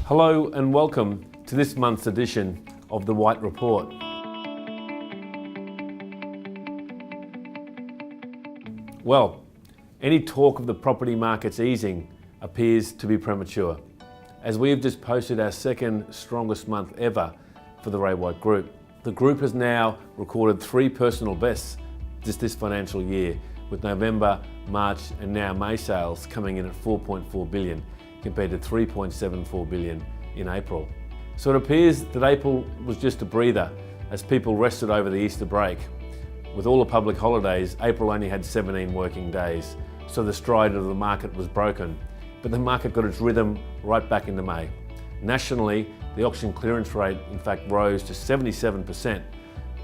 Hello and welcome to this month's edition of the White Report. Well, any talk of the property market's easing appears to be premature, as we have just posted our second strongest month ever for the Ray White Group. The group has now recorded 3 personal bests just this financial year, with November, March and now May sales coming in at 4.4 billion compared to 3.74 billion in April. So it appears that April was just a breather as people rested over the Easter break. With all the public holidays, April only had 17 working days, so the stride of the market was broken. But the market got its rhythm right back into May. Nationally, the auction clearance rate in fact rose to 77%,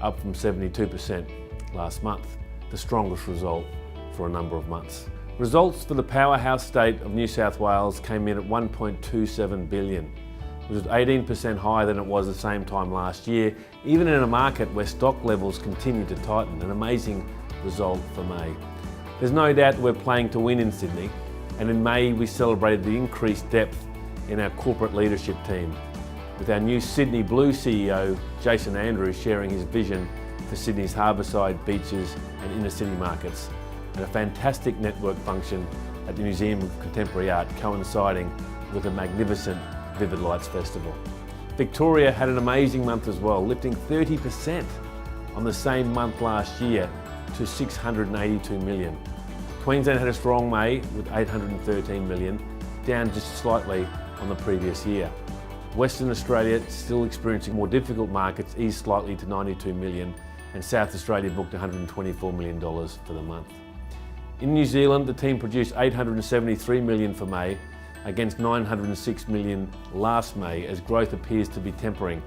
up from 72% last month, the strongest result for a number of months. Results for the powerhouse state of New South Wales came in at 1.27 billion, which was 18% higher than it was the same time last year, even in a market where stock levels continue to tighten. An amazing result for May. There's no doubt that we're playing to win in Sydney, and in May we celebrated the increased depth in our corporate leadership team, with our new Sydney Blue CEO, Jason Andrews, sharing his vision for Sydney's harbourside, beaches and inner city markets, and a fantastic network function at the Museum of Contemporary Art coinciding with a magnificent Vivid Lights Festival. Victoria had an amazing month as well, lifting 30% on the same month last year to 682 million. Queensland had a strong May with 813 million, down just slightly on the previous year. Western Australia, still experiencing more difficult markets, eased slightly to 92 million, and South Australia booked $124 million for the month. In New Zealand, the team produced 873 million for May, against 906 million last May, as growth appears to be tempering.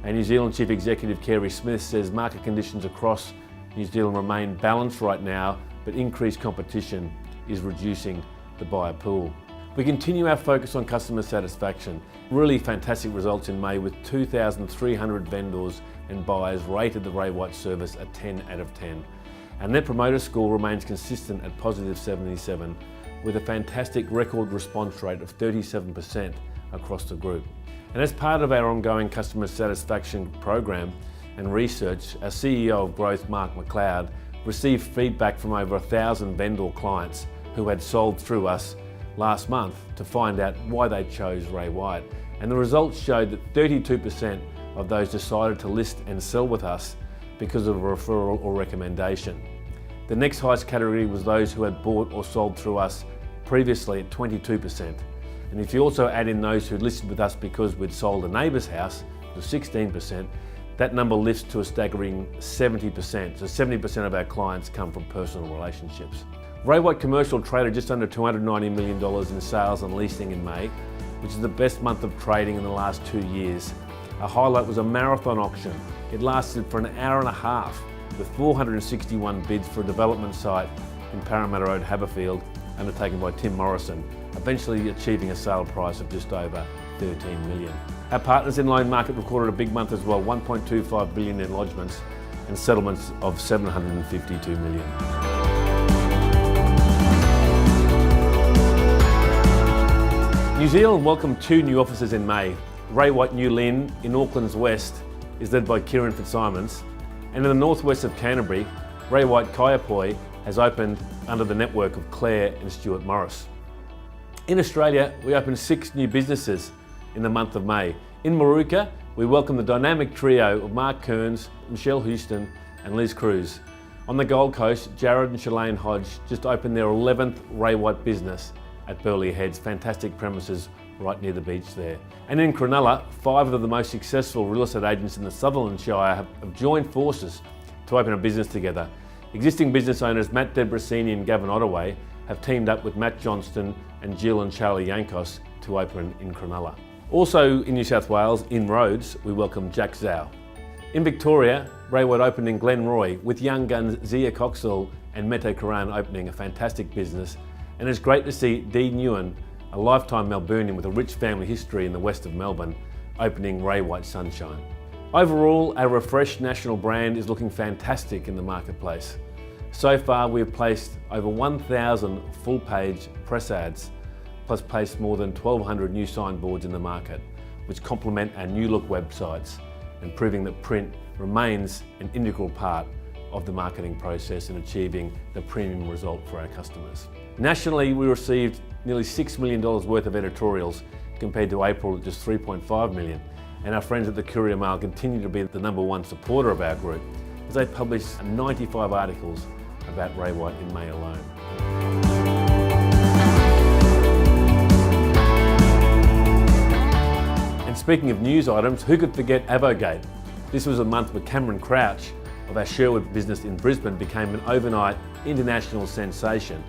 And New Zealand Chief Executive Kerry Smith says market conditions across New Zealand remain balanced right now, but increased competition is reducing the buyer pool. We continue our focus on customer satisfaction. Really fantastic results in May, with 2,300 vendors and buyers rated the Ray White service a 10 out of 10. Our Net Promoter Score remains consistent at positive 77, with a fantastic record response rate of 37% across the group. And as part of our ongoing customer satisfaction program and research, our CEO of Growth, Mark McLeod, received feedback from over 1,000 vendor clients who had sold through us last month to find out why they chose Ray White. And the results showed that 32% of those decided to list and sell with us because of a referral or recommendation. The next highest category was those who had bought or sold through us previously at 22%. And if you also add in those who listed with us because we'd sold a neighbour's house, it was 16%, that number lifts to a staggering 70%. So 70% of our clients come from personal relationships. Ray White Commercial traded just under $290 million in sales and leasing in May, which is the best month of trading in the last 2 years. A highlight was a marathon auction. It lasted for an hour and a half, with 461 bids for a development site in Parramatta Road, Haberfield, undertaken by Tim Morrison, eventually achieving a sale price of just over 13 million. Our partners in loan market recorded a big month as well, 1.25 billion in lodgements and settlements of 752 million. New Zealand welcomed 2 new offices in May. Ray White New Lynn in Auckland's west is led by Kieran Fitzsimons, and in the northwest of Canterbury, Ray White Kaiapoi has opened under the network of Claire and Stuart Morris. In Australia, we opened 6 new businesses in the month of May. In Moorooka, we welcomed the dynamic trio of Mark Kearns, Michelle Houston and Liz Cruz. On the Gold Coast, Jared and Shalane Hodge just opened their 11th Ray White business at Burleigh Heads, fantastic premises right near the beach there. And in Cronulla, 5 of the most successful real estate agents in the Sutherland Shire have joined forces to open a business together. Existing business owners Matt Debrasini and Gavin Ottaway have teamed up with Matt Johnston and Jill and Charlie Yankos to open in Cronulla. Also in New South Wales, in Rhodes, we welcome Jack Zhao. In Victoria, Ray White opened in Glenroy, with young guns Zia Coxall and Mete Karan opening a fantastic business. And it's great to see Dee Nguyen, a lifetime Melburnian with a rich family history in the west of Melbourne, opening Ray White Sunshine. Overall, our refreshed national brand is looking fantastic in the marketplace. So far, we have placed over 1,000 full-page press ads, plus placed more than 1,200 new signboards in the market. which complement our new look websites and proving that print remains an integral part of the marketing process in achieving the premium result for our customers. Nationally, we received nearly $6 million worth of editorials compared to April at just $3.5 million. And our friends at the Courier Mail continue to be the #1 supporter of our group as they published 95 articles about Ray White in May alone. And speaking of news items, who could forget Avogate? This was a month where Cameron Crouch of our Sherwood business in Brisbane became an overnight international sensation.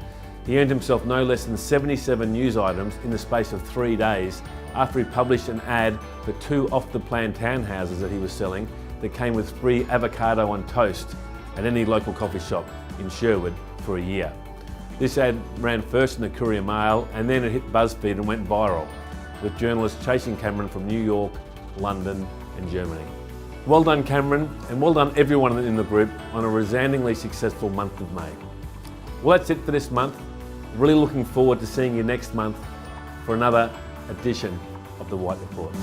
He earned himself no less than 77 news items in the space of 3 days after he published an ad for 2 off-the-plan townhouses that he was selling that came with free avocado on toast at any local coffee shop in Sherwood for a year. This ad ran first in the Courier Mail and then it hit BuzzFeed and went viral, with journalists chasing Cameron from New York, London and Germany. Well done Cameron, and well done everyone in the group on a resoundingly successful month of May. Well, that's it for this month. Really looking forward to seeing you next month for another edition of the White Report.